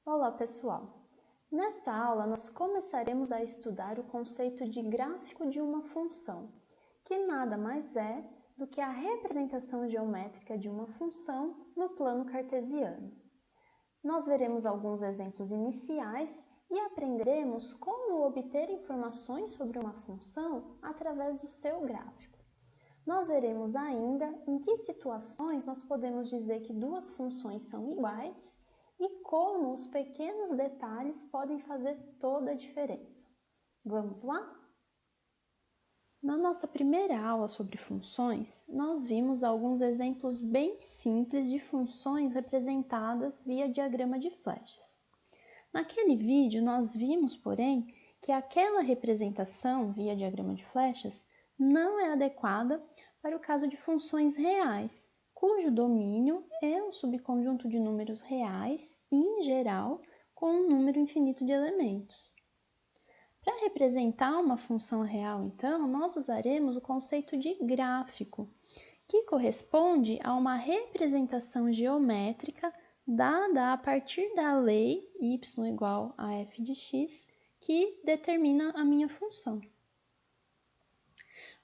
Olá, pessoal! Nesta aula, nós começaremos a estudar o conceito de gráfico de uma função, que nada mais é do que a representação geométrica de uma função no plano cartesiano. Nós veremos alguns exemplos iniciais e aprenderemos como obter informações sobre uma função através do seu gráfico. Nós veremos ainda em que situações nós podemos dizer que duas funções são iguais e como os pequenos detalhes podem fazer toda a diferença. Vamos lá? Na nossa primeira aula sobre funções, nós vimos alguns exemplos bem simples de funções representadas via diagrama de flechas. Naquele vídeo, nós vimos, porém, que aquela representação via diagrama de flechas não é adequada para o caso de funções reais, cujo domínio é um subconjunto de números reais e, em geral, com um número infinito de elementos. Para representar uma função real, então, nós usaremos o conceito de gráfico, que corresponde a uma representação geométrica dada a partir da lei y igual a f de x, que determina a minha função.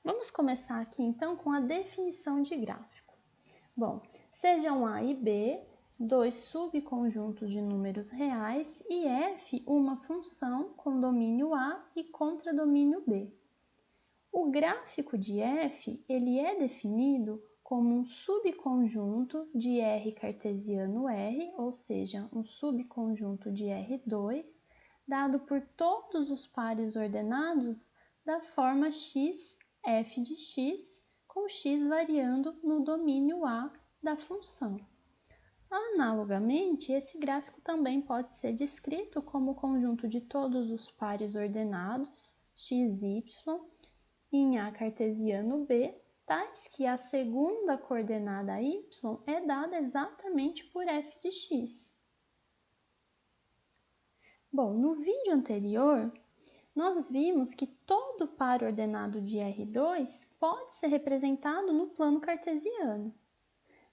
Vamos começar aqui então com a definição de gráfico. Bom, sejam A e B dois subconjuntos de números reais e f uma função com domínio A e contradomínio B. O gráfico de f ele é definido como um subconjunto de R cartesiano R, ou seja, um subconjunto de R2, dado por todos os pares ordenados da forma x, f de x, com x variando no domínio A da função. Analogamente, esse gráfico também pode ser descrito como o conjunto de todos os pares ordenados, x, y, em A cartesiano B, tais que a segunda coordenada y é dada exatamente por f de x. Bom, no vídeo anterior, nós vimos que todo par ordenado de R2 pode ser representado no plano cartesiano.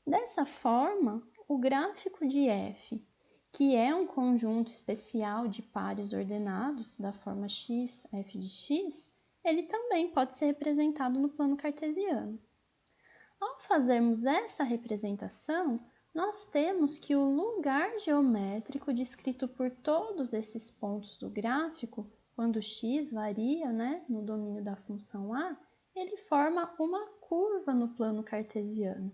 Dessa forma, o gráfico de f, que é um conjunto especial de pares ordenados da forma x, f de x, ele também pode ser representado no plano cartesiano. Ao fazermos essa representação, nós temos que o lugar geométrico descrito por todos esses pontos do gráfico, quando x varia, no domínio da função A, ele forma uma curva no plano cartesiano.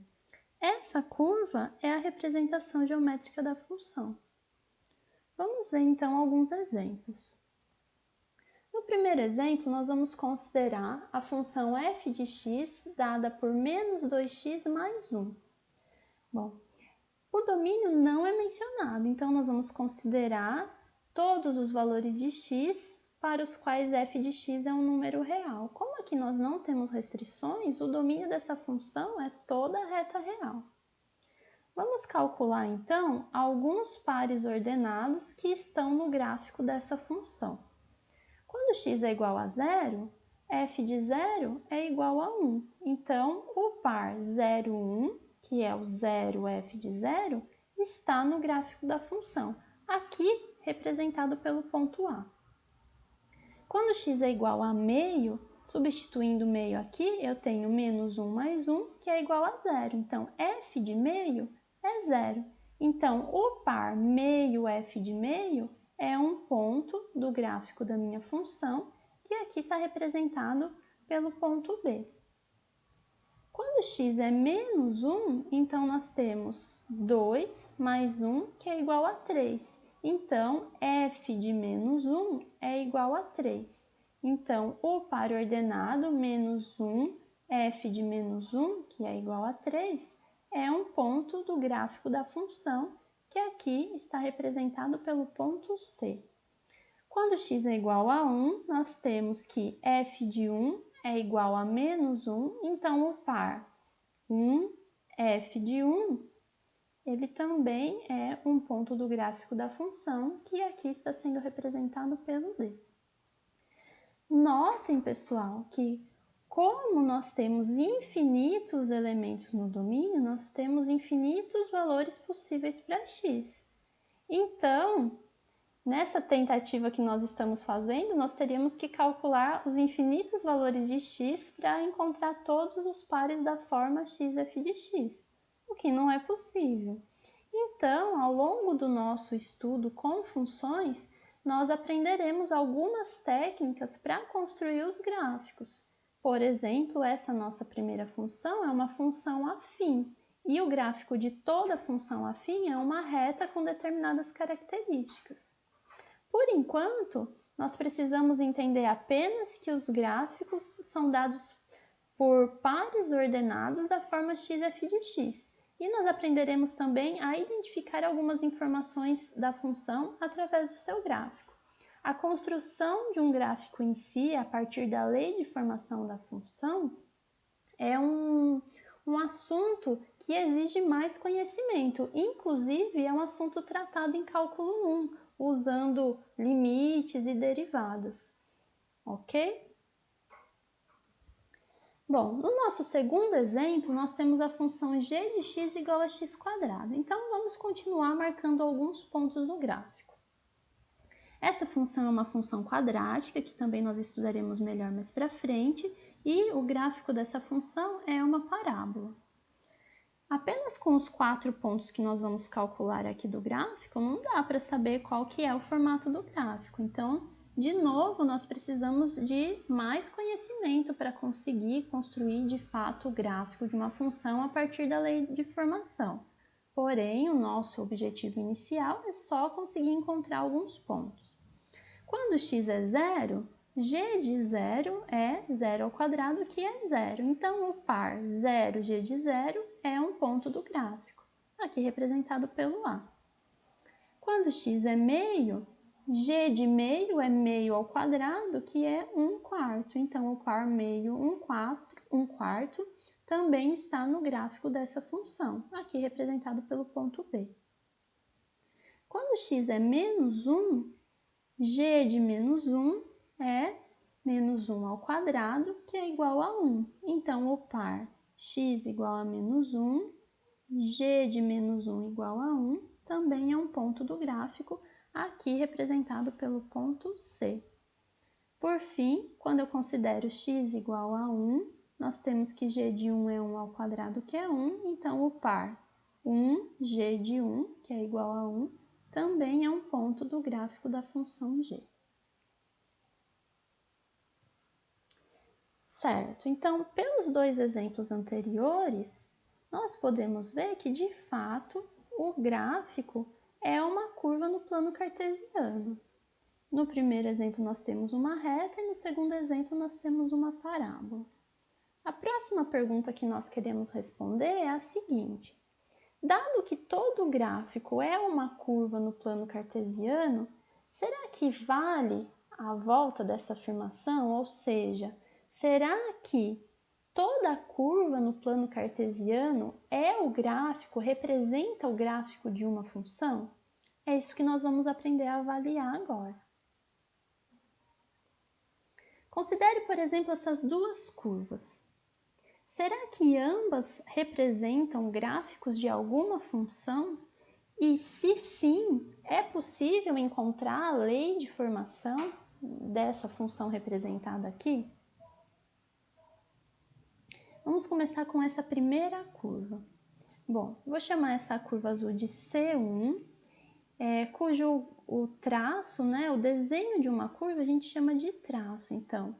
Essa curva é a representação geométrica da função. Vamos ver então alguns exemplos. No primeiro exemplo, nós vamos considerar a função f de x dada por menos 2x mais 1. Bom, o domínio não é mencionado, então nós vamos considerar todos os valores de x para os quais f de x é um número real. Como aqui nós não temos restrições, o domínio dessa função é toda a reta real. Vamos calcular então alguns pares ordenados que estão no gráfico dessa função. Quando x é igual a 0, f de 0 é igual a 1. Então, o par 0, 1, que é o 0, f de 0, está no gráfico da função, aqui representado pelo ponto A. Quando x é igual a meio, substituindo meio aqui, eu tenho menos 1 mais 1, que é igual a 0. Então, f de meio é 0. Então, o par meio f de meio é um ponto do gráfico da minha função, que aqui está representado pelo ponto B. Quando x é menos 1, então nós temos 2 mais 1, que é igual a 3. Então, f de menos 1 é igual a 3. Então, o par ordenado menos 1, f de menos 1, que é igual a 3, é um ponto do gráfico da função, que aqui está representado pelo ponto C. Quando x é igual a 1, nós temos que f de 1 é igual a menos 1, então o par 1, f de 1, ele também é um ponto do gráfico da função, que aqui está sendo representado pelo D. Notem, pessoal, que como nós temos infinitos elementos no domínio, nós temos infinitos valores possíveis para x. Então, nessa tentativa que nós estamos fazendo, nós teríamos que calcular os infinitos valores de x para encontrar todos os pares da forma xf de x, o que não é possível. Então, ao longo do nosso estudo com funções, nós aprenderemos algumas técnicas para construir os gráficos. Por exemplo, essa nossa primeira função é uma função afim, e o gráfico de toda função afim é uma reta com determinadas características. Por enquanto, nós precisamos entender apenas que os gráficos são dados por pares ordenados da forma xf de x, e nós aprenderemos também a identificar algumas informações da função através do seu gráfico. A construção de um gráfico em si, a partir da lei de formação da função, é um assunto que exige mais conhecimento. Inclusive, é um assunto tratado em cálculo 1, usando limites e derivadas. Ok? Bom, no nosso segundo exemplo, nós temos a função g de x igual a x². Então, vamos continuar marcando alguns pontos do gráfico. Essa função é uma função quadrática, que também nós estudaremos melhor mais para frente, e o gráfico dessa função é uma parábola. Apenas com os 4 pontos que nós vamos calcular aqui do gráfico, não dá para saber qual que é o formato do gráfico. Então, de novo, nós precisamos de mais conhecimento para conseguir construir de fato o gráfico de uma função a partir da lei de formação. Porém, o nosso objetivo inicial é só conseguir encontrar alguns pontos. Quando x é zero, g de zero é 0², que é zero. Então, o par 0, g de zero é um ponto do gráfico, aqui representado pelo A. Quando x é meio, g de meio é meio ao quadrado, que é 1/4. Então, o par meio 1/4 também está no gráfico dessa função, aqui representado pelo ponto B. Quando x é menos 1, g de menos 1 é menos 1², que é igual a 1. Então, o par x igual a menos 1, g de menos 1 igual a 1, também é um ponto do gráfico, aqui representado pelo ponto C. Por fim, quando eu considero x igual a 1, nós temos que g de 1 é 1², que é 1, então o par 1g de 1, que é igual a 1, também é um ponto do gráfico da função g. Certo, então, pelos dois exemplos anteriores, nós podemos ver que, de fato, o gráfico é uma curva no plano cartesiano. No primeiro exemplo, nós temos uma reta e no segundo exemplo, nós temos uma parábola. A próxima pergunta que nós queremos responder é a seguinte: dado que todo gráfico é uma curva no plano cartesiano, será que vale a volta dessa afirmação? Ou seja, será que toda curva no plano cartesiano é o gráfico, representa o gráfico de uma função? É isso que nós vamos aprender a avaliar agora. Considere, por exemplo, essas duas curvas. Será que ambas representam gráficos de alguma função? E se sim, é possível encontrar a lei de formação dessa função representada aqui? Vamos começar com essa primeira curva. Bom, vou chamar essa curva azul de C1, cujo o traço, o desenho de uma curva a gente chama de traço. Então,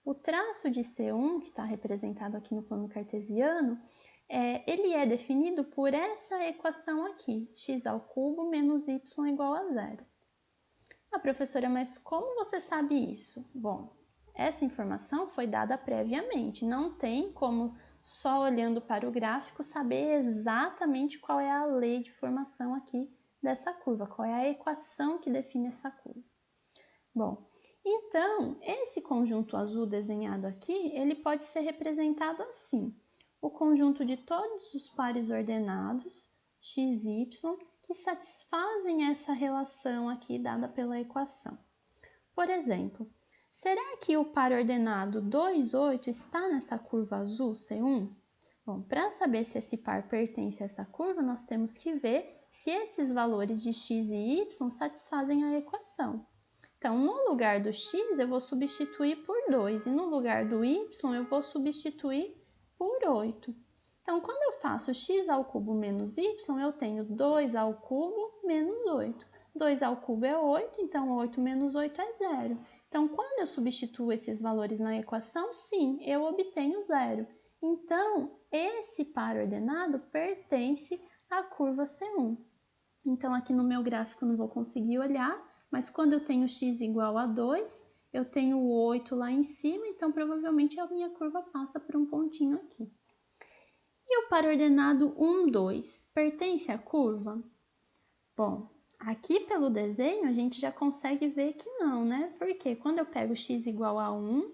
o traço de C1, que está representado aqui no plano cartesiano, ele é definido por essa equação aqui, x² menos y igual a 0. Ah, professora, mas como você sabe isso? Bom, essa informação foi dada previamente, não tem como só olhando para o gráfico saber exatamente qual é a lei de formação aqui dessa curva, qual é a equação que define essa curva. Bom, então, esse conjunto azul desenhado aqui, ele pode ser representado assim: o conjunto de todos os pares ordenados, x, y, que satisfazem essa relação aqui dada pela equação. Por exemplo, será que o par ordenado 2, 8 está nessa curva azul C1? Bom, para saber se esse par pertence a essa curva, nós temos que ver se esses valores de x e y satisfazem a equação. Então, no lugar do x, eu vou substituir por 2, e no lugar do y, eu vou substituir por 8. Então, quando eu faço x ao cubo menos y, eu tenho 2 ao cubo menos 8. 2 ao cubo é 8, então 8 menos 8 é 0. Então, quando eu substituo esses valores na equação, sim, eu obtenho 0. Então, esse par ordenado pertence à curva C1. Então, aqui no meu gráfico eu não vou conseguir olhar, mas quando eu tenho x igual a 2, eu tenho 8 lá em cima, então provavelmente a minha curva passa por um pontinho aqui. E o par ordenado 1, 2 pertence à curva? Bom, aqui pelo desenho a gente já consegue ver que não, né? Porque quando eu pego x igual a 1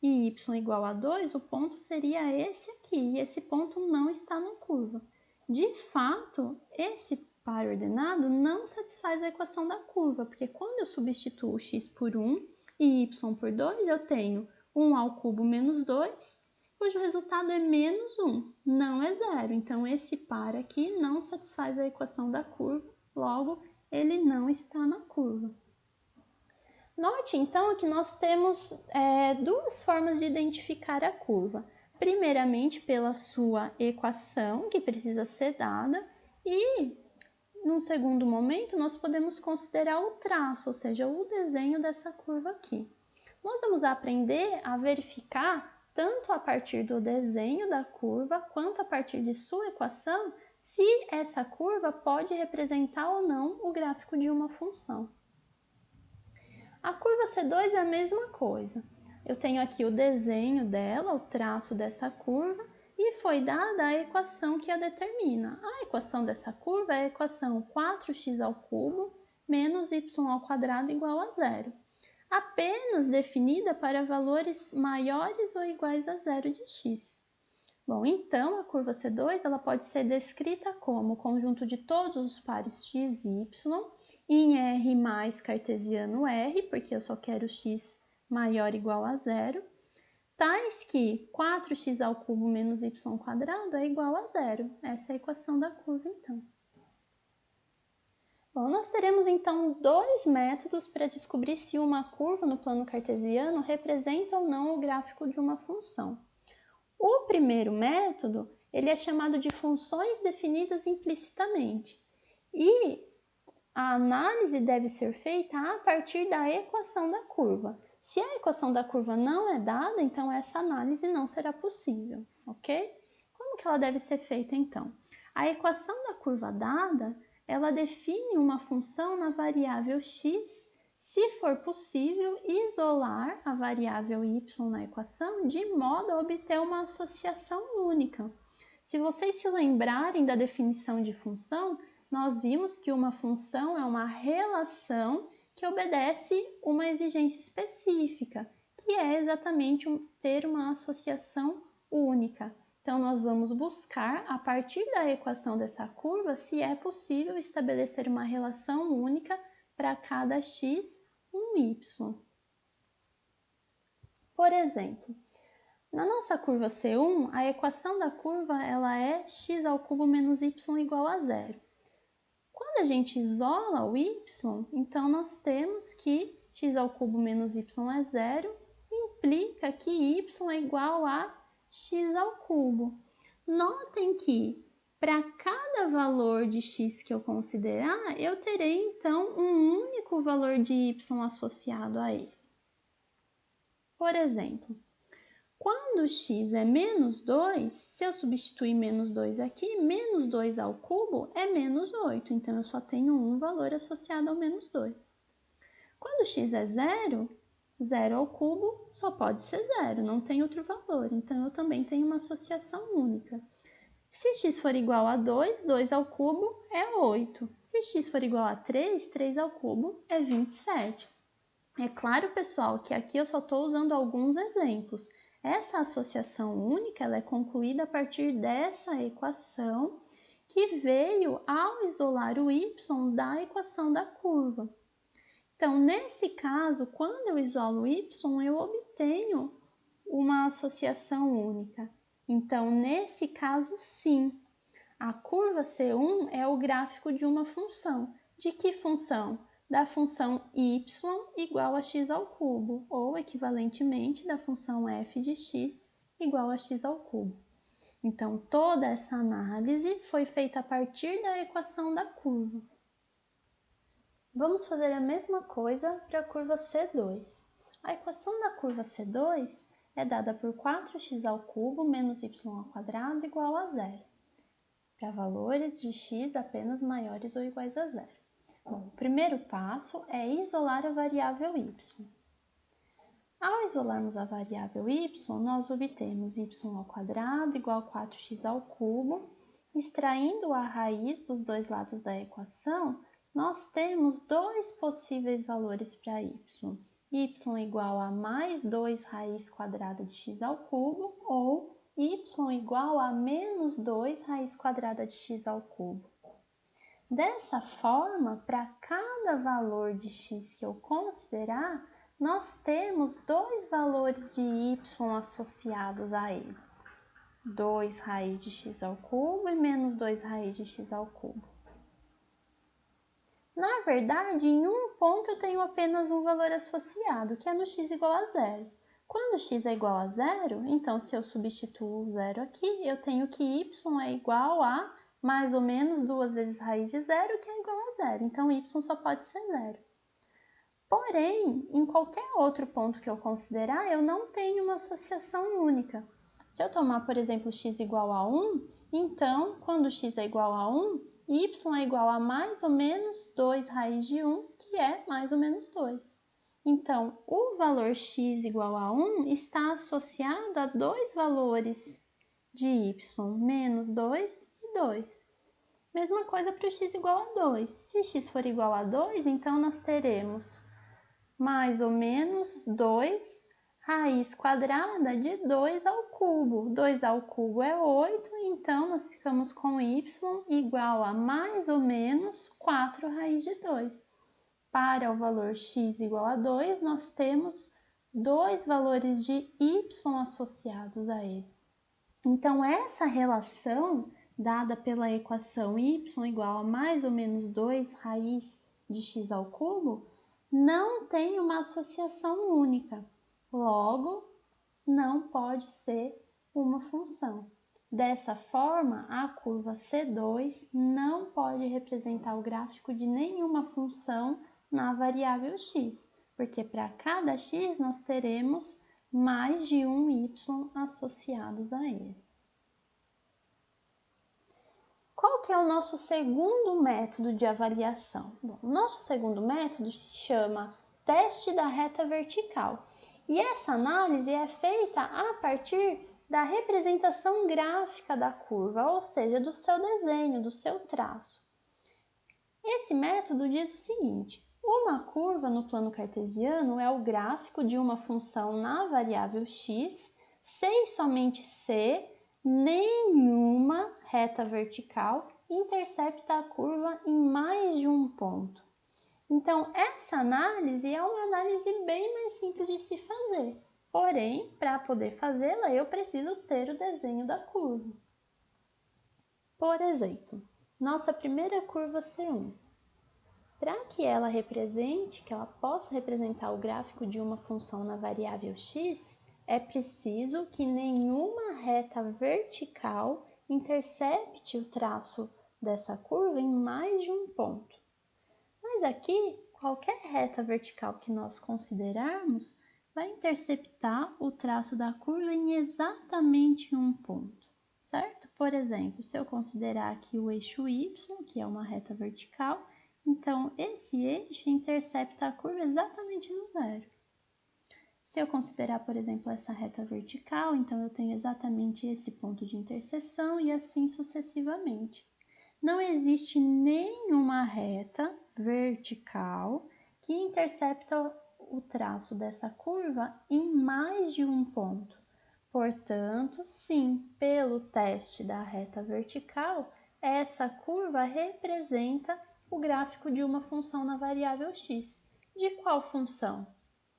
e y igual a 2, o ponto seria esse aqui, e esse ponto não está na curva. De fato, esse par ordenado não satisfaz a equação da curva, porque quando eu substituo x por 1 e y por 2, eu tenho 1 ao cubo menos 2, cujo resultado é menos 1, não é 0. Então, esse par aqui não satisfaz a equação da curva, logo, ele não está na curva. Note, então, que nós temos duas formas de identificar a curva. Primeiramente, pela sua equação, que precisa ser dada, e, num segundo momento, nós podemos considerar o traço, ou seja, o desenho dessa curva aqui. Nós vamos aprender a verificar, tanto a partir do desenho da curva, quanto a partir de sua equação, se essa curva pode representar ou não o gráfico de uma função. A curva C2 é a mesma coisa. Eu tenho aqui o desenho dela, o traço dessa curva, e foi dada a equação que a determina. A equação dessa curva é a equação 4x ao cubo menos y ao quadrado igual a 0, apenas definida para valores maiores ou iguais a 0 de x. Bom, então a curva C2 ela pode ser descrita como o conjunto de todos os pares x e y em R mais cartesiano R, porque eu só quero x maior ou igual a 0, tais que 4x ao cubo menos y ao quadrado é igual a 0. Essa é a equação da curva, então. Bom, nós teremos então dois métodos para descobrir se uma curva no plano cartesiano representa ou não o gráfico de uma função. O primeiro método, ele é chamado de funções definidas implicitamente, e a análise deve ser feita a partir da equação da curva. Se a equação da curva não é dada, então essa análise não será possível, ok? Como que ela deve ser feita, então? A equação da curva dada, ela define uma função na variável x, se for possível isolar a variável y na equação de modo a obter uma associação única. Se vocês se lembrarem da definição de função, nós vimos que uma função é uma relação que obedece uma exigência específica, que é exatamente ter uma associação única. Então, nós vamos buscar, a partir da equação dessa curva, se é possível estabelecer uma relação única para cada x, um y. Por exemplo, na nossa curva C1, a equação da curva ela é x ao cubo menos y igual a 0. Quando a gente isola o y, então nós temos que x ao cubo menos y é 0, implica que y é igual a x ao cubo. Notem que para cada valor de x que eu considerar, eu terei então um único valor de y associado a ele. Por exemplo, quando x é menos 2, se eu substituir menos 2 aqui, menos 2 ao cubo é menos 8, então eu só tenho um valor associado ao menos 2. Quando x é 0, 0 ao cubo só pode ser 0, não tem outro valor, então eu também tenho uma associação única. Se x for igual a 2, 2 ao cubo é 8. Se x for igual a 3, 3 ao cubo é 27. É claro, pessoal, que aqui eu só estou usando alguns exemplos. Essa associação única ela é concluída a partir dessa equação que veio ao isolar o y da equação da curva. Então, nesse caso, quando eu isolo o y, eu obtenho uma associação única. Então, nesse caso, sim, A curva C1 é o gráfico de uma função. De que função? Da função y igual a x ao cubo, ou equivalentemente da função f de x igual a x ao cubo. Então, toda essa análise foi feita a partir da equação da curva. Vamos fazer a mesma coisa para a curva C2. A equação da curva C2 é dada por 4x ao cubo menos y ao quadrado igual a zero, para valores de x apenas maiores ou iguais a zero. Bom, o primeiro passo é isolar a variável y. Ao isolarmos a variável y, nós obtemos y ao quadrado igual a 4x ao cubo. Extraindo a raiz dos dois lados da equação, nós temos dois possíveis valores para y. Y igual a mais 2 raiz quadrada de x ao cubo ou y igual a menos 2 raiz quadrada de x ao cubo. Dessa forma, para cada valor de x que eu considerar, nós temos dois valores de y associados a ele. 2 raiz de x ao cubo e menos 2 raiz de x ao cubo. Na verdade, em um ponto eu tenho apenas um valor associado, que é no x igual a zero. Quando x é igual a zero, então se eu substituo o zero aqui, eu tenho que y é igual a mais ou menos 2 vezes raiz de zero, que é igual a zero. Então, y só pode ser zero. Porém, em qualquer outro ponto que eu considerar, eu não tenho uma associação única. Se eu tomar, por exemplo, x igual a 1, então, quando x é igual a 1, y é igual a mais ou menos 2 raiz de 1, que é mais ou menos 2. Então, o valor x igual a 1 está associado a dois valores de y, menos 2 e 2. Mesma coisa para o x igual a 2. Se x for igual a 2, então nós teremos mais ou menos 2 raiz quadrada de 2 ao cubo. 2 ao cubo é 8, então nós ficamos com y igual a mais ou menos 4 raiz de 2. Para o valor x igual a 2, nós temos dois valores de y associados a ele. Então, essa relação dada pela equação y igual a mais ou menos 2 raiz de x ao cubo não tem uma associação única. Logo, não pode ser uma função. Dessa forma, a curva C2 não pode representar o gráfico de nenhuma função na variável x, porque para cada x nós teremos mais de um y associados a ele. Qual que é o nosso segundo método de avaliação? Bom, o nosso segundo método se chama teste da reta vertical. E essa análise é feita a partir da representação gráfica da curva, ou seja, do seu desenho, do seu traço. Esse método diz o seguinte: uma curva no plano cartesiano é o gráfico de uma função na variável x, se e somente se nenhuma reta vertical intercepta a curva em mais de um ponto. Então, essa análise é uma análise bem mais simples de se fazer. Porém, para poder fazê-la, eu preciso ter o desenho da curva. Por exemplo, nossa primeira curva C1. Para que ela represente, que ela possa representar o gráfico de uma função na variável x, é preciso que nenhuma reta vertical intercepte o traço dessa curva em mais de um ponto. Mas aqui, qualquer reta vertical que nós considerarmos vai interceptar o traço da curva em exatamente um ponto, certo? Por exemplo, se eu considerar aqui o eixo y, que é uma reta vertical, então esse eixo intercepta a curva exatamente no zero. Se eu considerar, por exemplo, essa reta vertical, então eu tenho exatamente esse ponto de interseção e assim sucessivamente. Não existe nenhuma reta vertical que intercepta o traço dessa curva em mais de um ponto. Portanto, sim, pelo teste da reta vertical, essa curva representa o gráfico de uma função na variável x. De qual função?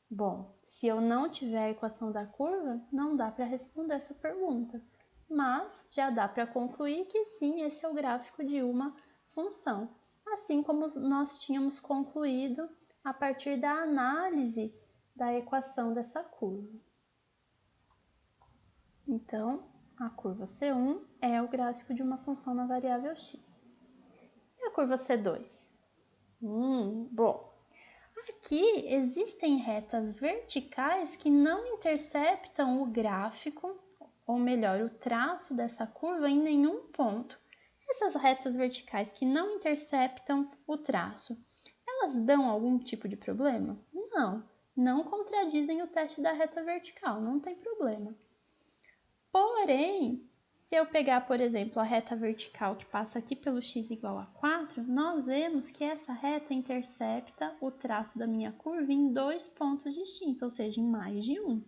Bom, se eu não tiver a equação da curva, não dá para responder essa pergunta. mas já dá para concluir que sim, esse é o gráfico de uma função, assim como nós tínhamos concluído a partir da análise da equação dessa curva. Então, a curva C1 é o gráfico de uma função na variável x. E a curva C2? Bom, aqui existem retas verticais que não interceptam o gráfico, ou melhor, o traço dessa curva em nenhum ponto. Essas retas verticais que não interceptam o traço, elas dão algum tipo de problema? Não contradizem o teste da reta vertical, não tem problema. Porém, se eu pegar, por exemplo, a reta vertical que passa aqui pelo x igual a 4, nós vemos que essa reta intercepta o traço da minha curva em 2 pontos distintos, ou seja, em mais de um.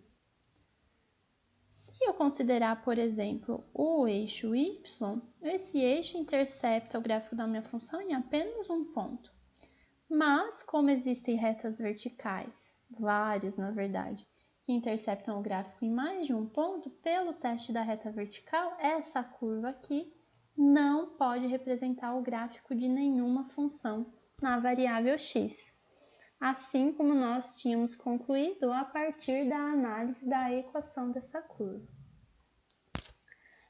Se eu considerar, por exemplo, o eixo y, esse eixo intercepta o gráfico da minha função em apenas um ponto. Mas, como existem retas verticais, várias na verdade, que interceptam o gráfico em mais de um ponto, pelo teste da reta vertical, essa curva aqui não pode representar o gráfico de nenhuma função na variável x, assim como nós tínhamos concluído a partir da análise da equação dessa curva.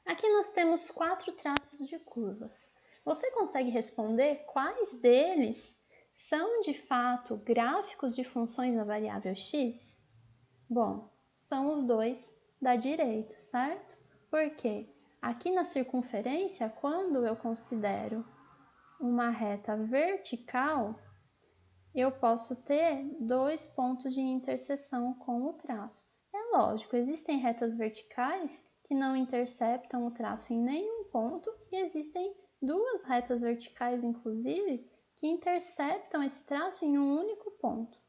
Aqui nós temos 4 traços de curvas. Você consegue responder quais deles são de fato gráficos de funções na variável x? Bom, são os dois da direita, certo? Porque aqui na circunferência, quando eu considero uma reta vertical, eu posso ter 2 pontos de interseção com o traço. É lógico, existem retas verticais que não interceptam o traço em nenhum ponto e existem 2 retas verticais, inclusive, que interceptam esse traço em um único ponto.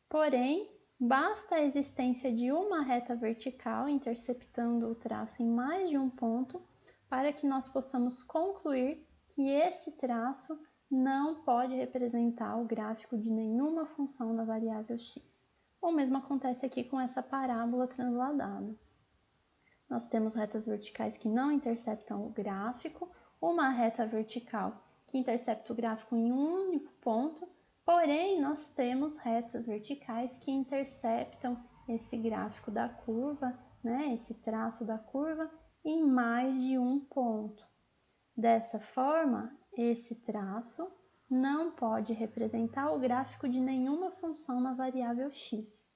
Porém, basta a existência de uma reta vertical interceptando o traço em mais de um ponto para que nós possamos concluir que esse traço não pode representar o gráfico de nenhuma função na variável x. O mesmo acontece aqui com essa parábola transladada. Nós temos retas verticais que não interceptam o gráfico, uma reta vertical que intercepta o gráfico em um único ponto, porém nós temos retas verticais que interceptam esse gráfico da curva, esse traço da curva, em mais de um ponto. Dessa forma, esse traço não pode representar o gráfico de nenhuma função na variável x.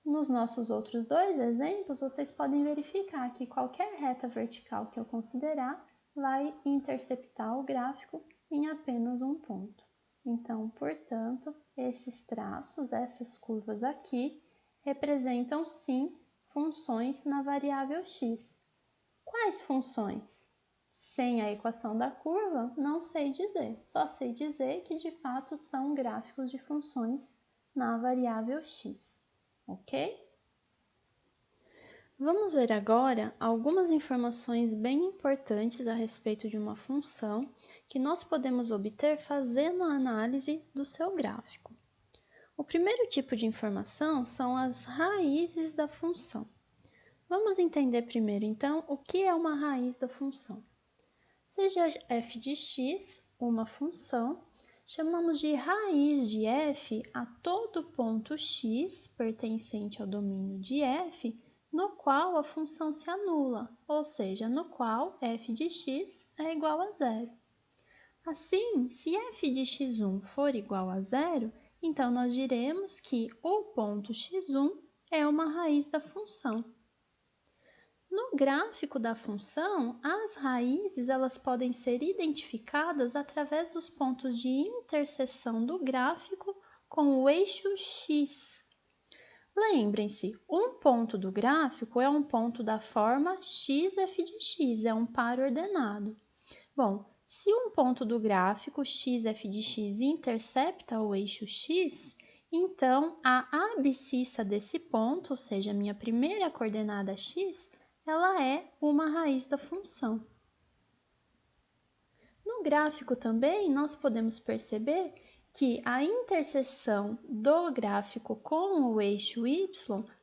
Nos nossos outros 2 exemplos, vocês podem verificar que qualquer reta vertical que eu considerar vai interceptar o gráfico em apenas um ponto. Então, portanto, esses traços, essas curvas aqui, representam sim funções na variável x. Quais funções? Sem a equação da curva, não sei dizer, só sei dizer que de fato são gráficos de funções na variável x. Ok? Vamos ver agora algumas informações bem importantes a respeito de uma função que nós podemos obter fazendo a análise do seu gráfico. O primeiro tipo de informação são as raízes da função. Vamos entender primeiro, então, o que é uma raiz da função. Seja f de x uma função, chamamos de raiz de f a todo ponto x pertencente ao domínio de f, no qual a função se anula, ou seja, no qual f de x é igual a zero. Assim, se f de x1 for igual a zero, então nós diremos que o ponto x1 é uma raiz da função. No gráfico da função, as raízes elas podem ser identificadas através dos pontos de interseção do gráfico com o eixo x. Lembrem-se, um ponto do gráfico é um ponto da forma xf de x, é um par ordenado. Bom, se um ponto do gráfico xf de x intercepta o eixo x, então a abscissa desse ponto, ou seja, a minha primeira coordenada x, ela é uma raiz da função. No gráfico também, nós podemos perceber que a interseção do gráfico com o eixo y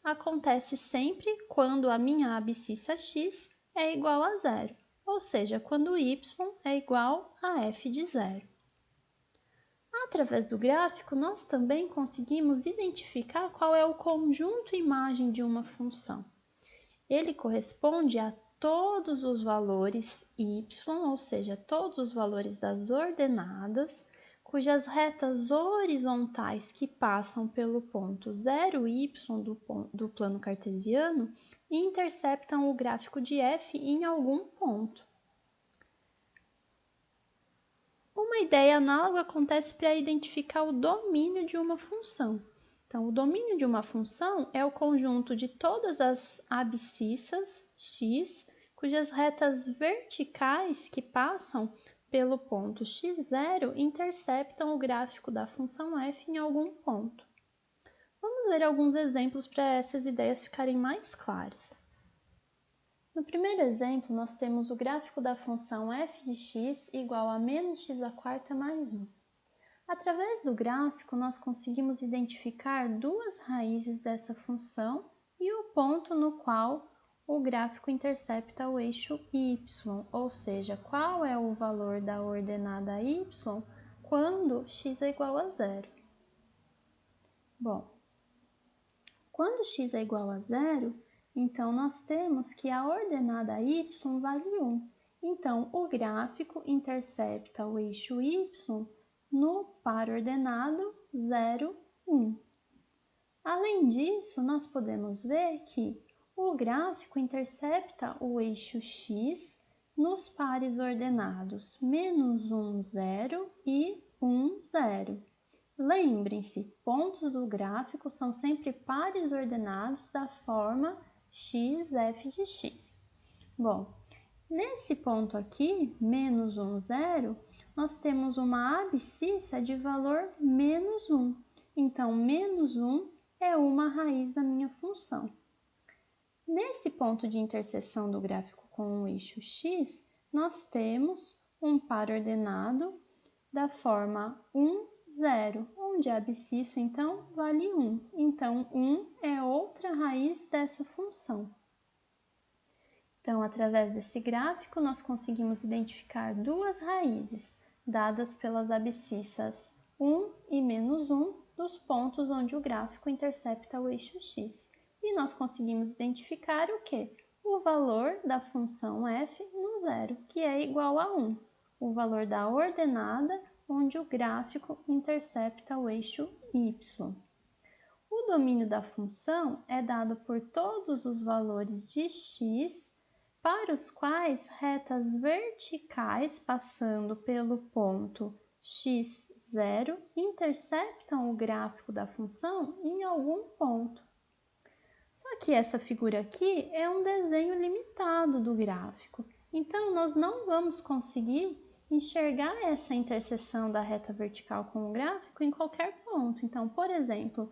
acontece sempre quando a minha abscissa x é igual a zero, ou seja, quando y é igual a f de zero. Através do gráfico, nós também conseguimos identificar qual é o conjunto imagem de uma função. Ele corresponde a todos os valores y, ou seja, todos os valores das ordenadas, cujas retas horizontais que passam pelo ponto 0y do plano cartesiano interceptam o gráfico de f em algum ponto. Uma ideia análoga acontece para identificar o domínio de uma função. Então, o domínio de uma função é o conjunto de todas as abscissas x, cujas retas verticais que passam pelo ponto x0 interceptam o gráfico da função f em algum ponto. Vamos ver alguns exemplos para essas ideias ficarem mais claras. No primeiro exemplo, nós temos o gráfico da função f de x igual a menos x² mais 1. Através do gráfico, nós conseguimos identificar duas raízes dessa função e o ponto no qual o gráfico intercepta o eixo y, ou seja, qual é o valor da ordenada y quando x é igual a zero. Bom, quando x é igual a zero, então nós temos que a ordenada y vale 1. Então, o gráfico intercepta o eixo y no par ordenado 0, 1. Além disso, nós podemos ver que o gráfico intercepta o eixo x nos pares ordenados menos 1, 0 e 1, 0. Lembrem-se, pontos do gráfico são sempre pares ordenados da forma x, f de x. Bom, nesse ponto aqui, menos 1, 0, nós temos uma abscissa de valor menos 1. Então, menos 1 é uma raiz da minha função. Nesse ponto de interseção do gráfico com o eixo x, nós temos um par ordenado da forma 1, 0, onde a abscissa, então, vale 1. Então, 1 é outra raiz dessa função. Então, através desse gráfico, nós conseguimos identificar duas raízes, dadas pelas abscissas 1 e menos 1 dos pontos onde o gráfico intercepta o eixo x. E nós conseguimos identificar o quê? O valor da função f no zero, que é igual a 1. O valor da ordenada onde o gráfico intercepta o eixo y. O domínio da função é dado por todos os valores de x para os quais retas verticais passando pelo ponto x0 interceptam o gráfico da função em algum ponto. Só que essa figura aqui é um desenho limitado do gráfico, então nós não vamos conseguir enxergar essa interseção da reta vertical com o gráfico em qualquer ponto. Então, por exemplo,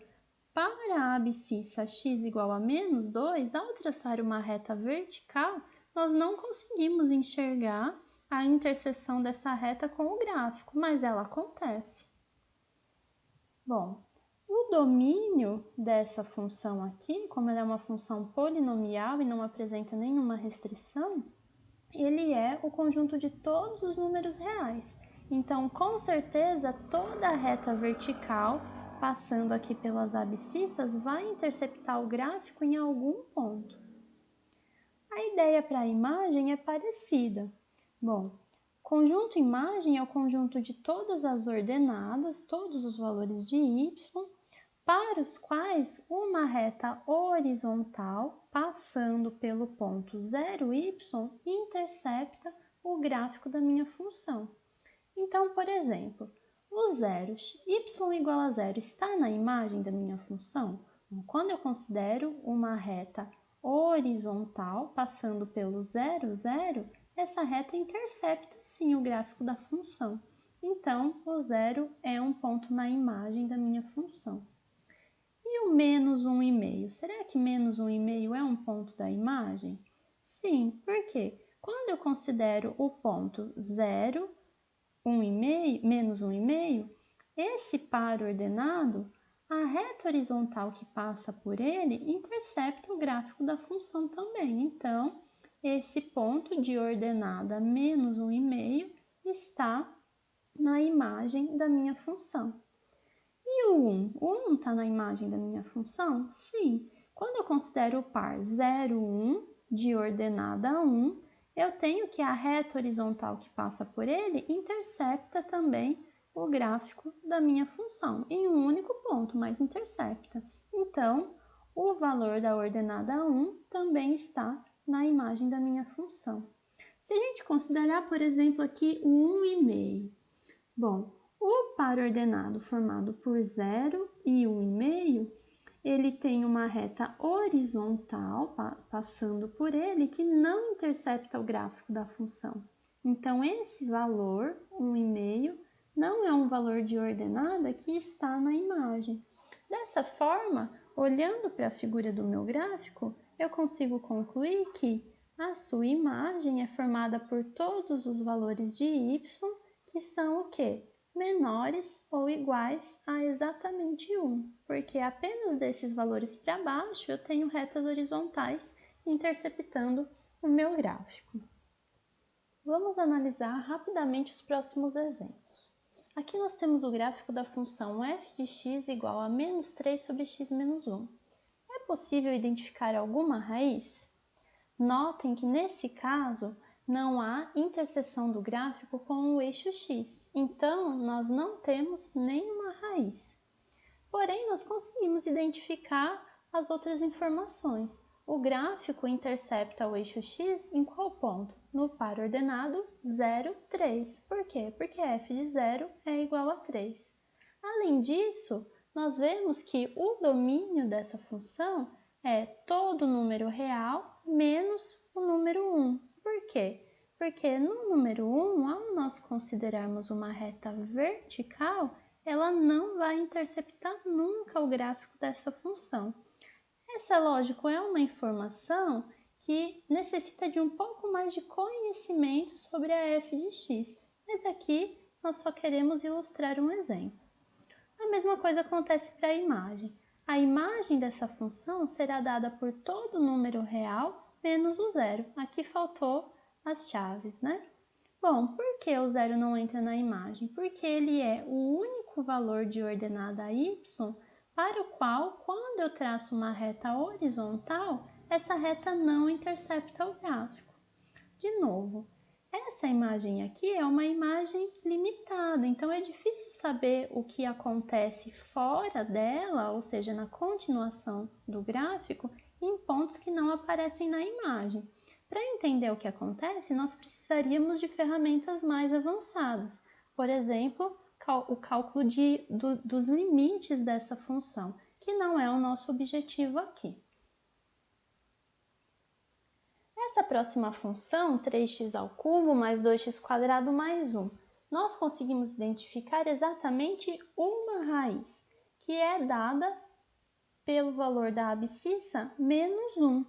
para a abscissa x igual a menos 2, ao traçar uma reta vertical, nós não conseguimos enxergar a interseção dessa reta com o gráfico, mas ela acontece. Bom, o domínio dessa função aqui, como ela é uma função polinomial e não apresenta nenhuma restrição, ele é o conjunto de todos os números reais. Então, com certeza, toda a reta vertical, passando aqui pelas abscissas, vai interceptar o gráfico em algum ponto. A ideia para a imagem é parecida. Bom, conjunto imagem é o conjunto de todas as ordenadas, todos os valores de y, para os quais uma reta horizontal, passando pelo ponto 0y, intercepta o gráfico da minha função. Então, por exemplo, o zero, y igual a zero, está na imagem da minha função? Quando eu considero uma reta horizontal, passando pelo 0, 0, essa reta intercepta sim o gráfico da função. Então, o zero é um ponto na imagem da minha função. E o menos 1,5? Será que menos 1,5 é um ponto da imagem? Sim, porque quando eu considero o ponto 0, 1,5, menos 1,5, esse par ordenado, a reta horizontal que passa por ele intercepta o gráfico da função também. Então, esse ponto de ordenada menos 1,5 está na imagem da minha função. E o 1? O 1 está na imagem da minha função? Sim. Quando eu considero o par 0, 1, de ordenada 1, eu tenho que a reta horizontal que passa por ele intercepta também o gráfico da minha função, em um único ponto, mas intercepta. Então, o valor da ordenada 1 também está na imagem da minha função. Se a gente considerar, por exemplo, aqui o 1,5, bom, o par ordenado formado por 0 e 1,5, ele tem uma reta horizontal passando por ele que não intercepta o gráfico da função. Então, esse valor, 1,5, não é um valor de ordenada que está na imagem. Dessa forma, olhando para a figura do meu gráfico, eu consigo concluir que a sua imagem é formada por todos os valores de y que são o quê? Menores ou iguais a exatamente 1, porque apenas desses valores para baixo eu tenho retas horizontais interceptando o meu gráfico. Vamos analisar rapidamente os próximos exemplos. Aqui nós temos o gráfico da função f de x igual a menos 3 sobre x menos 1. É possível identificar alguma raiz? Notem que nesse caso não há interseção do gráfico com o eixo x, então nós não temos nenhuma raiz. Porém, nós conseguimos identificar as outras informações. O gráfico intercepta o eixo x em qual ponto? No par ordenado 0, 3. Por quê? Porque f de 0 é igual a 3. Além disso, nós vemos que o domínio dessa função é todo número real menos o número 1. Por quê? Porque no número 1, ao nós considerarmos uma reta vertical, ela não vai interceptar nunca o gráfico dessa função. Essa, lógico, é uma informação que necessita de um pouco mais de conhecimento sobre a f de x, mas aqui nós só queremos ilustrar um exemplo. A mesma coisa acontece para a imagem. A imagem dessa função será dada por todo número real menos o zero. Aqui faltou as chaves, né? Bom, por que o zero não entra na imagem? Porque ele é o único valor de ordenada y para o qual, quando eu traço uma reta horizontal, essa reta não intercepta o gráfico. De novo, essa imagem aqui é uma imagem limitada, então é difícil saber o que acontece fora dela, ou seja, na continuação do gráfico, em pontos que não aparecem na imagem. Para entender o que acontece, nós precisaríamos de ferramentas mais avançadas. Por exemplo, o cálculo dos limites dessa função, que não é o nosso objetivo aqui. Essa próxima função, 3x² mais 2x² mais 1, nós conseguimos identificar exatamente uma raiz, que é dada pelo valor da abscissa menos 1.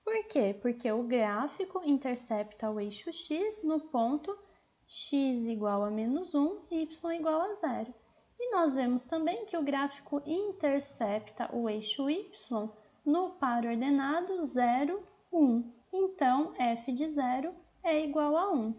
Por quê? Porque o gráfico intercepta o eixo x no ponto x igual a menos 1 e y igual a 0. E nós vemos também que o gráfico intercepta o eixo y no par ordenado 0, 1. Então, f de 0 é igual a 1.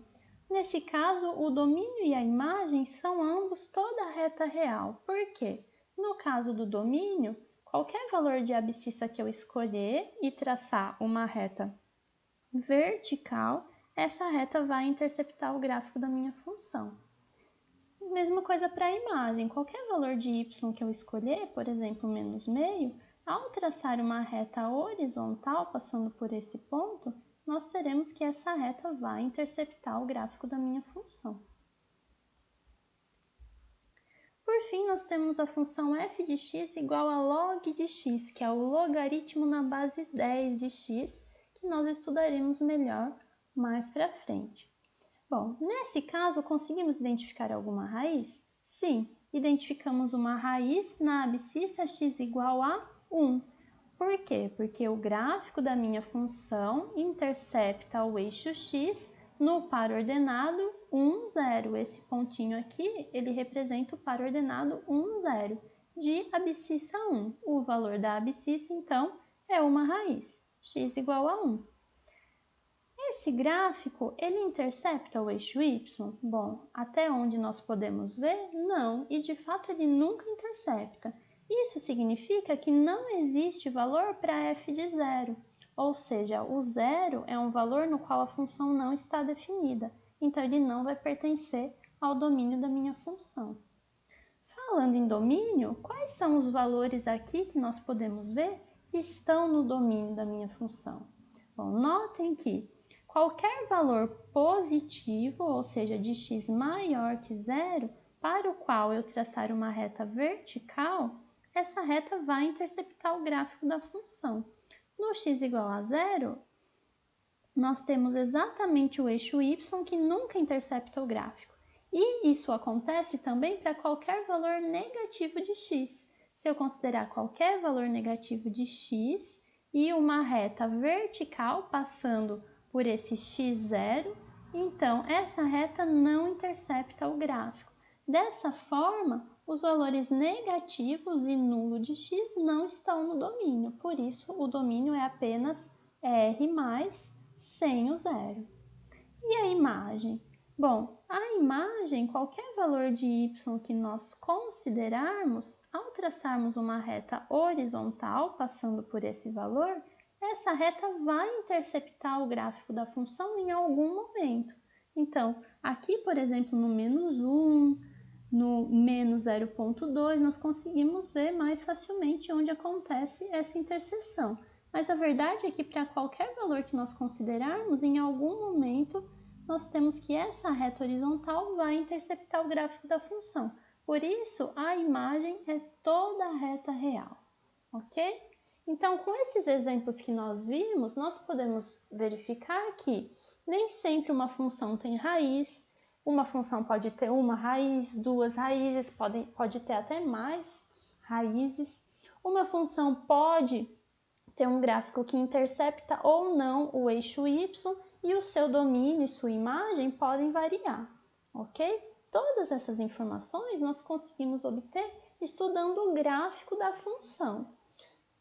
Nesse caso, o domínio e a imagem são ambos toda a reta real. Por quê? No caso do domínio, qualquer valor de abscissa que eu escolher e traçar uma reta vertical, essa reta vai interceptar o gráfico da minha função. Mesma coisa para a imagem, qualquer valor de y que eu escolher, por exemplo, menos meio, ao traçar uma reta horizontal passando por esse ponto, nós teremos que essa reta vai interceptar o gráfico da minha função. Por fim, nós temos a função f de x igual a log de x, que é o logaritmo na base 10 de x, que nós estudaremos melhor mais para frente. Bom, nesse caso, conseguimos identificar alguma raiz? Sim, identificamos uma raiz na abscissa x igual a 1. Por quê? Porque o gráfico da minha função intercepta o eixo x no par ordenado 1, 0. Esse pontinho aqui, ele representa o par ordenado 1, 0, de abscissa 1. O valor da abscissa, então, é uma raiz, x igual a 1. Esse gráfico, ele intercepta o eixo y? Bom, até onde nós podemos ver, não, e de fato ele nunca intercepta. Isso significa que não existe valor para f de zero, ou seja, o zero é um valor no qual a função não está definida, então ele não vai pertencer ao domínio da minha função. Falando em domínio, quais são os valores aqui que nós podemos ver que estão no domínio da minha função? Bom, notem que qualquer valor positivo, ou seja, de x maior que zero, para o qual eu traçar uma reta vertical, essa reta vai interceptar o gráfico da função. No x igual a zero, nós temos exatamente o eixo y que nunca intercepta o gráfico. E isso acontece também para qualquer valor negativo de x. Se eu considerar qualquer valor negativo de x e uma reta vertical passando por esse x0, então essa reta não intercepta o gráfico. Dessa forma, os valores negativos e nulo de x não estão no domínio, por isso o domínio é apenas R+, sem o zero. E a imagem? Bom, a imagem, qualquer valor de y que nós considerarmos, ao traçarmos uma reta horizontal passando por esse valor, essa reta vai interceptar o gráfico da função em algum momento. Então, aqui, por exemplo, no -1, no -0,2, nós conseguimos ver mais facilmente onde acontece essa interseção. Mas a verdade é que para qualquer valor que nós considerarmos, em algum momento, nós temos que essa reta horizontal vai interceptar o gráfico da função. Por isso, a imagem é toda a reta real, ok? Então, com esses exemplos que nós vimos, nós podemos verificar que nem sempre uma função tem raiz, uma função pode ter uma raiz, duas raízes, pode ter até mais raízes. Uma função pode ter um gráfico que intercepta ou não o eixo y e o seu domínio e sua imagem podem variar, ok? Todas essas informações nós conseguimos obter estudando o gráfico da função.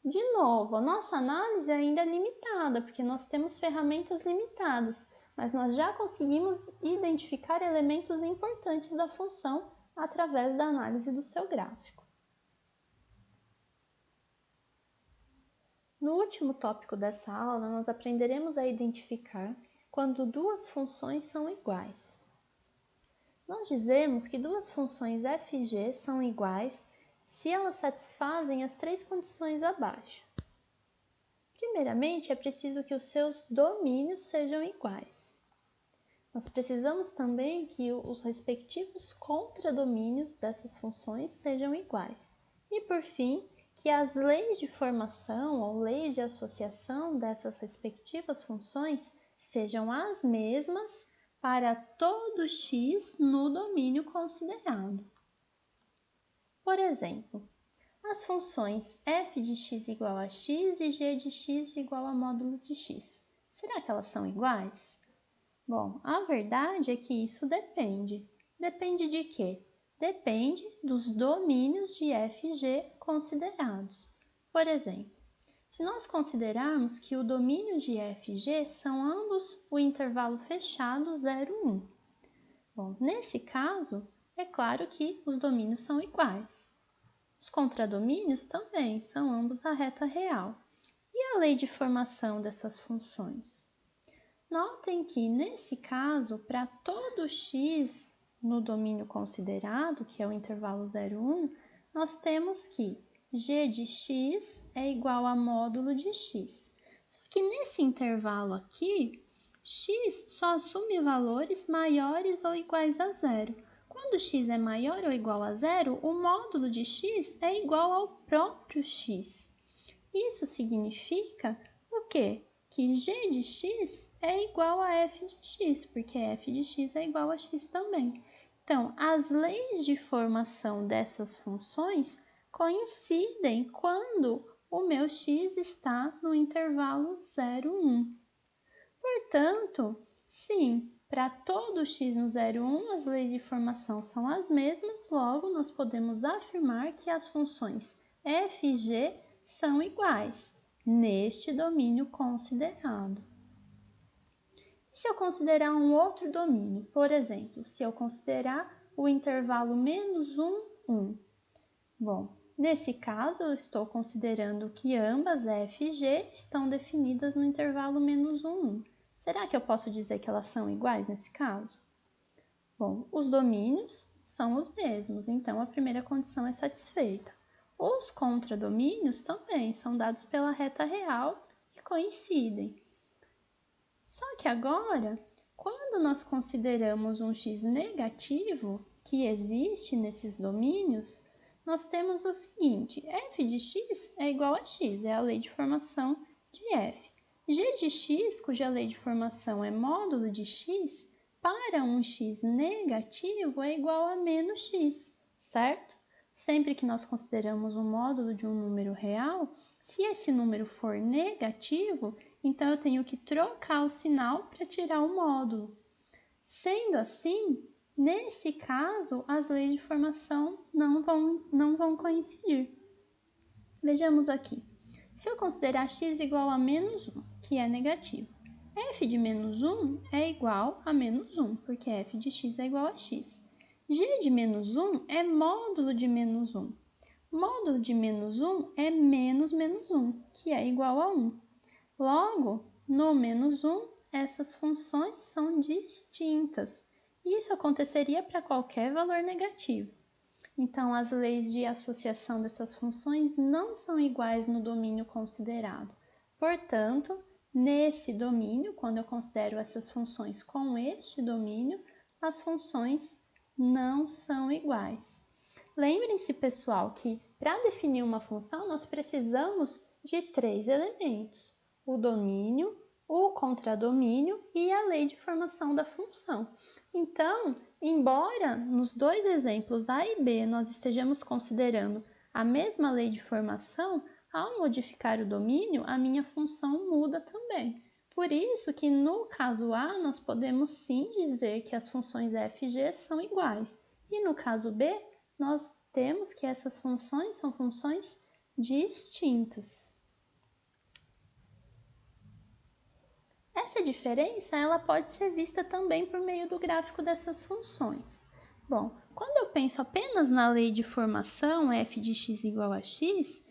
De novo, a nossa análise ainda é limitada, porque nós temos ferramentas limitadas, mas nós já conseguimos identificar elementos importantes da função através da análise do seu gráfico. No último tópico dessa aula, nós aprenderemos a identificar quando duas funções são iguais. Nós dizemos que duas funções f e g são iguais se elas satisfazem as três condições abaixo. Primeiramente, é preciso que os seus domínios sejam iguais. Nós precisamos também que os respectivos contradomínios dessas funções sejam iguais. E, por fim, que as leis de formação ou leis de associação dessas respectivas funções sejam as mesmas para todo x no domínio considerado. Por exemplo, as funções f de x igual a x e g de x igual a módulo de x. Será que elas são iguais? Bom, a verdade é que isso depende. Depende de quê? Depende dos domínios de f e g considerados. Por exemplo, se nós considerarmos que o domínio de f e g são ambos o intervalo fechado 0, 1. Bom, nesse caso, é claro que os domínios são iguais. Os contradomínios também são ambos a reta real. E a lei de formação dessas funções? Notem que, nesse caso, para todo x no domínio considerado, que é o intervalo 0, 1, nós temos que g de x é igual a módulo de x. Só que nesse intervalo aqui, x só assume valores maiores ou iguais a zero. Quando x é maior ou igual a zero, o módulo de x é igual ao próprio x. Isso significa o quê? Que g de x é igual a f de x, porque f de x é igual a x também. Então, as leis de formação dessas funções coincidem quando o meu x está no intervalo 0, 1. Portanto, sim, para todo x no 0, 1, as leis de formação são as mesmas, logo nós podemos afirmar que as funções f e g são iguais neste domínio considerado. se eu considerar um outro domínio? Por exemplo, se eu considerar o intervalo -1, 1. Bom, nesse caso, eu estou considerando que ambas f e g estão definidas no intervalo -1, 1. Será que eu posso dizer que elas são iguais nesse caso? Bom, os domínios são os mesmos, então a primeira condição é satisfeita. Os contradomínios também são dados pela reta real e coincidem. Só que agora, quando nós consideramos um x negativo que existe nesses domínios, nós temos o seguinte: f de x é igual a x, é a lei de formação de f. G de x, cuja lei de formação é módulo de x, para um x negativo é igual a menos x, certo? Sempre que nós consideramos o módulo de um número real, se esse número for negativo, então eu tenho que trocar o sinal para tirar o módulo. Sendo assim, nesse caso, as leis de formação não vão coincidir. Vejamos aqui. Se eu considerar x igual a -1, que é negativo, f de -1 é igual a -1, porque f de x é igual a x. G de -1 é módulo de -1. Módulo de -1 é -1, que é igual a 1. Logo, no -1, essas funções são distintas. Isso aconteceria para qualquer valor negativo. Então, as leis de associação dessas funções não são iguais no domínio considerado. Portanto, nesse domínio, quando eu considero essas funções com este domínio, as funções não são iguais. Lembrem-se, pessoal, que para definir uma função, nós precisamos de 3 elementos: o domínio, o contradomínio e a lei de formação da função. Então, embora nos dois exemplos A e B nós estejamos considerando a mesma lei de formação, ao modificar o domínio, a minha função muda também. Por isso que no caso A, nós podemos sim dizer que as funções f e g são iguais. E no caso B, nós temos que essas funções são funções distintas. Essa diferença ela pode ser vista também por meio do gráfico dessas funções. Bom, quando eu penso apenas na lei de formação f de x igual a x,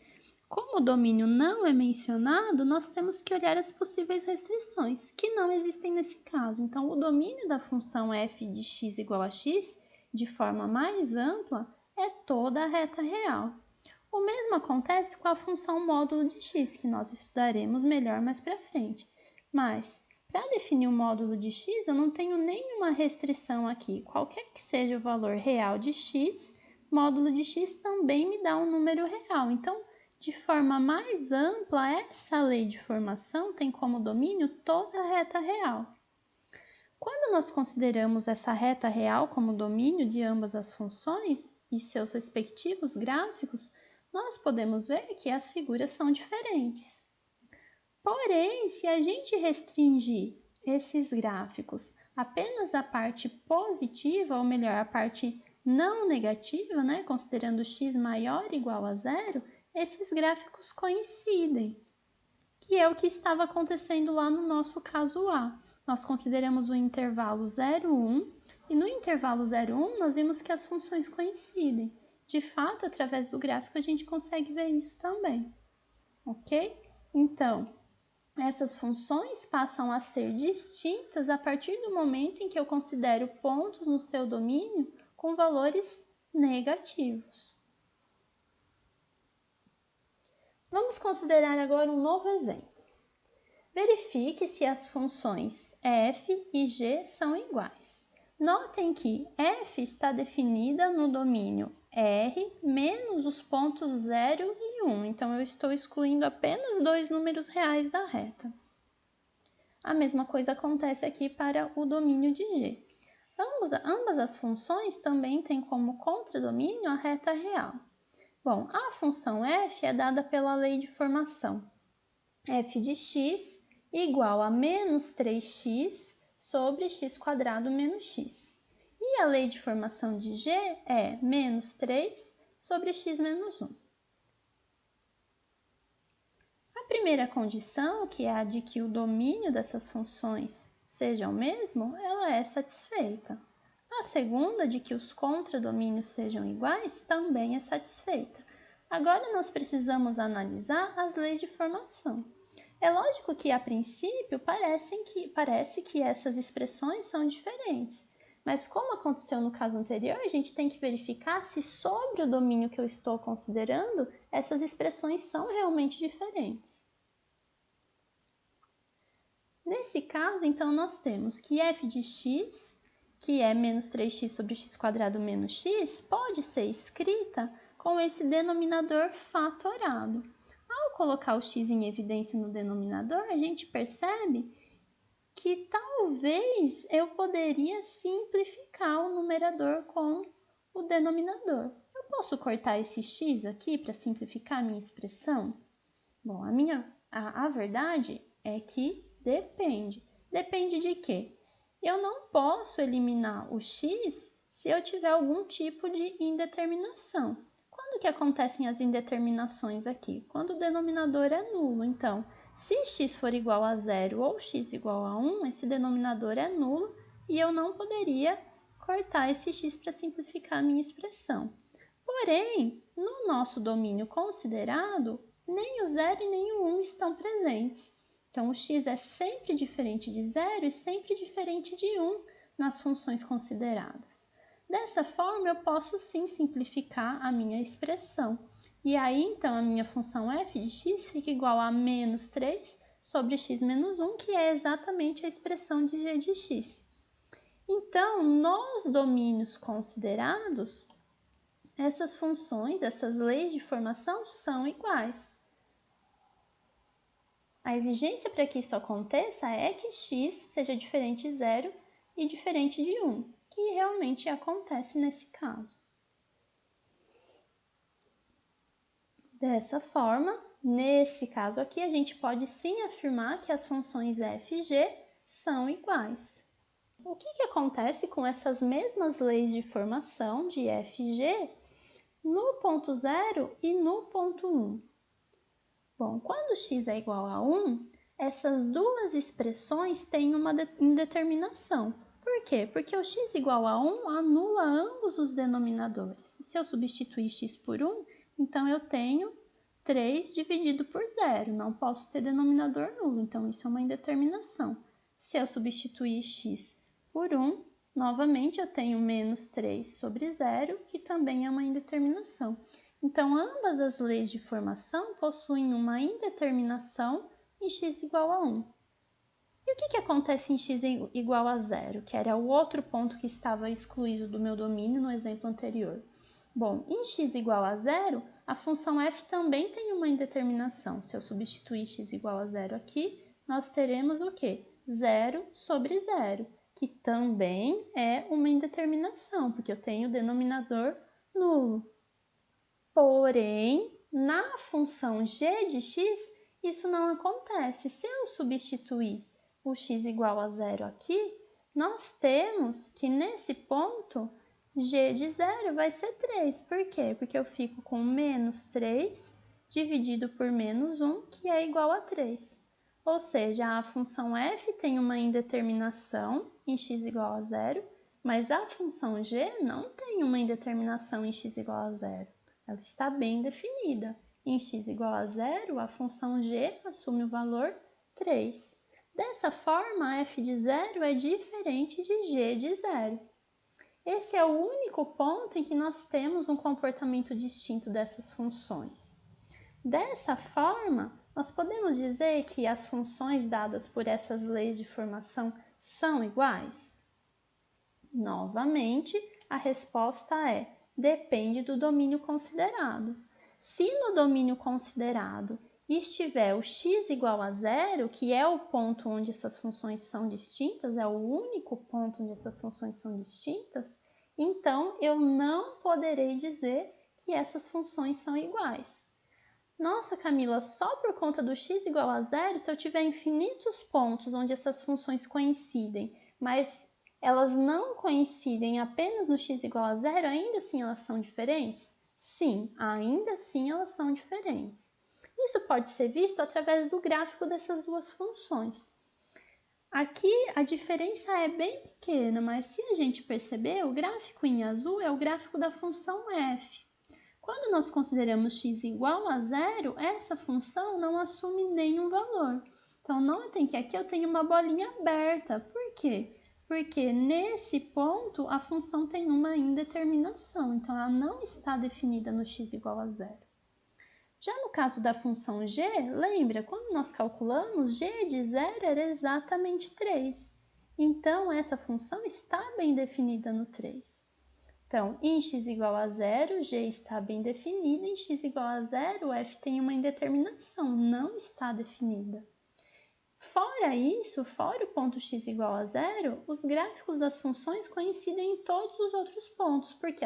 como o domínio não é mencionado, nós temos que olhar as possíveis restrições, que não existem nesse caso. Então, o domínio da função f de x igual a x, de forma mais ampla, é toda a reta real. O mesmo acontece com a função módulo de x, que nós estudaremos melhor mais para frente. Mas, para definir o módulo de x, eu não tenho nenhuma restrição aqui. Qualquer que seja o valor real de x, módulo de x também me dá um número real. Então, de forma mais ampla, essa lei de formação tem como domínio toda a reta real. Quando nós consideramos essa reta real como domínio de ambas as funções e seus respectivos gráficos, nós podemos ver que as figuras são diferentes. Porém, se a gente restringir esses gráficos apenas à parte positiva, ou melhor, a parte não negativa, considerando x maior ou igual a zero, esses gráficos coincidem, que é o que estava acontecendo lá no nosso caso A. Nós consideramos o intervalo 0, 1, e no intervalo 0, 1 nós vimos que as funções coincidem. De fato, através do gráfico a gente consegue ver isso também, ok? Então, essas funções passam a ser distintas a partir do momento em que eu considero pontos no seu domínio com valores negativos. Vamos considerar agora um novo exemplo. Verifique se as funções f e g são iguais. Notem que f está definida no domínio R menos os pontos 0 e 1, então eu estou excluindo apenas dois números reais da reta. A mesma coisa acontece aqui para o domínio de G. Ambas as funções também têm como contradomínio a reta real. Bom, a função f é dada pela lei de formação. F de x igual a menos 3x sobre x² menos x. E a lei de formação de G é menos 3 sobre x menos 1. A primeira condição, que é a de que o domínio dessas funções seja o mesmo, ela é satisfeita. A segunda, de que os contradomínios sejam iguais, também é satisfeita. Agora nós precisamos analisar as leis de formação. É lógico que, a princípio, parece que essas expressões são diferentes. Mas como aconteceu no caso anterior, a gente tem que verificar se sobre o domínio que eu estou considerando, essas expressões são realmente diferentes. Nesse caso, então, nós temos que f de x, que é menos 3x sobre x² menos x, pode ser escrita com esse denominador fatorado. Ao colocar o x em evidência no denominador, a gente percebe que talvez eu poderia simplificar o numerador com o denominador. Eu posso cortar esse x aqui para simplificar a minha expressão? Bom, a verdade é que depende. Depende de quê? Eu não posso eliminar o x se eu tiver algum tipo de indeterminação. Quando que acontecem as indeterminações aqui? Quando o denominador é nulo. Então, se x for igual a 0 ou x igual a 1, esse denominador é nulo e eu não poderia cortar esse x para simplificar a minha expressão. Porém, no nosso domínio considerado, nem o 0 e nem o 1 estão presentes. Então, o x é sempre diferente de 0 e sempre diferente de 1 nas funções consideradas. Dessa forma, eu posso sim simplificar a minha expressão. E aí, então, a minha função f de x fica igual a menos 3 sobre x menos 1, que é exatamente a expressão de g de x. Então, nos domínios considerados, essas funções, essas leis de formação são iguais. A exigência para que isso aconteça é que x seja diferente de 0 e diferente de 1, que realmente acontece nesse caso. Dessa forma, nesse caso aqui, a gente pode sim afirmar que as funções f e g são iguais. O que acontece com essas mesmas leis de formação de f e g no ponto 0 e no ponto 1? Bom, quando x é igual a 1, essas duas expressões têm uma indeterminação. Por quê? Porque o x igual a 1 anula ambos os denominadores. Se eu substituir x por 1, então eu tenho 3 dividido por 0. Não posso ter denominador nulo, então isso é uma indeterminação. Se eu substituir x por 1, novamente eu tenho menos 3 sobre 0, que também é uma indeterminação. Então, ambas as leis de formação possuem uma indeterminação em x igual a 1. E o que acontece em x igual a 0, que era o outro ponto que estava excluído do meu domínio no exemplo anterior? Bom, em x igual a 0, a função f também tem uma indeterminação. Se eu substituir x igual a 0 aqui, nós teremos o quê? 0 sobre 0, que também é uma indeterminação, porque eu tenho o denominador nulo. Porém, na função g de x, isso não acontece. Se eu substituir o x igual a 0 aqui, nós temos que nesse ponto, g de 0 vai ser 3. Por quê? Porque eu fico com menos 3 dividido por menos 1, que é igual a 3. Ou seja, a função f tem uma indeterminação em x igual a 0, mas a função g não tem uma indeterminação em x igual a 0. Ela está bem definida. Em x igual a 0, a função g assume o valor 3. Dessa forma, f de 0 é diferente de g de 0. Esse é o único ponto em que nós temos um comportamento distinto dessas funções. Dessa forma, nós podemos dizer que as funções dadas por essas leis de formação são iguais? Novamente, a resposta é: depende do domínio considerado. Se no domínio considerado estiver o x igual a 0, que é o ponto onde essas funções são distintas, é o único ponto onde essas funções são distintas, então eu não poderei dizer que essas funções são iguais. Nossa, Camila, só por conta do x igual a 0, se eu tiver infinitos pontos onde essas funções coincidem, mas elas não coincidem apenas no x igual a 0, ainda assim elas são diferentes? Sim, ainda assim elas são diferentes. Isso pode ser visto através do gráfico dessas duas funções. Aqui a diferença é bem pequena, mas se a gente perceber, o gráfico em azul é o gráfico da função f. Quando nós consideramos x igual a zero, essa função não assume nenhum valor. Então, notem que aqui eu tenho uma bolinha aberta. Por quê? Porque nesse ponto a função tem uma indeterminação, então ela não está definida no x igual a zero. Já no caso da função g, lembra, quando nós calculamos, g de zero era exatamente 3. Então, essa função está bem definida no 3. Então, em x igual a zero, g está bem definida, em x igual a zero, f tem uma indeterminação, não está definida. Fora isso, fora o ponto x igual a zero, os gráficos das funções coincidem em todos os outros pontos, porque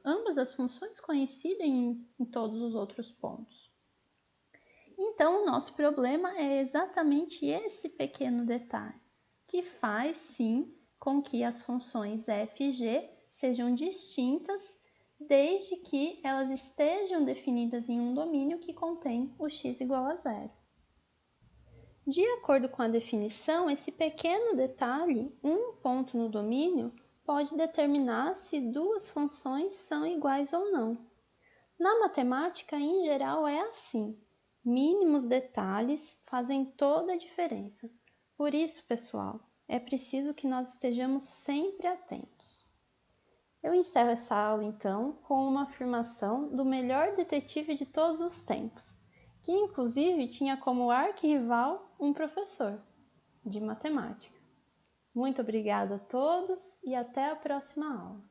ambas as funções coincidem em todos os outros pontos. Então, o nosso problema é exatamente esse pequeno detalhe, que faz, sim, com que as funções f e g sejam distintas desde que elas estejam definidas em um domínio que contém o x igual a zero. De acordo com a definição, esse pequeno detalhe, um ponto no domínio, pode determinar se duas funções são iguais ou não. Na matemática, em geral, é assim. Mínimos detalhes fazem toda a diferença. Por isso, pessoal, é preciso que nós estejamos sempre atentos. Eu encerro essa aula, então, com uma afirmação do melhor detetive de todos os tempos, que inclusive tinha como arquirrival um professor de matemática. Muito obrigada a todos e até a próxima aula.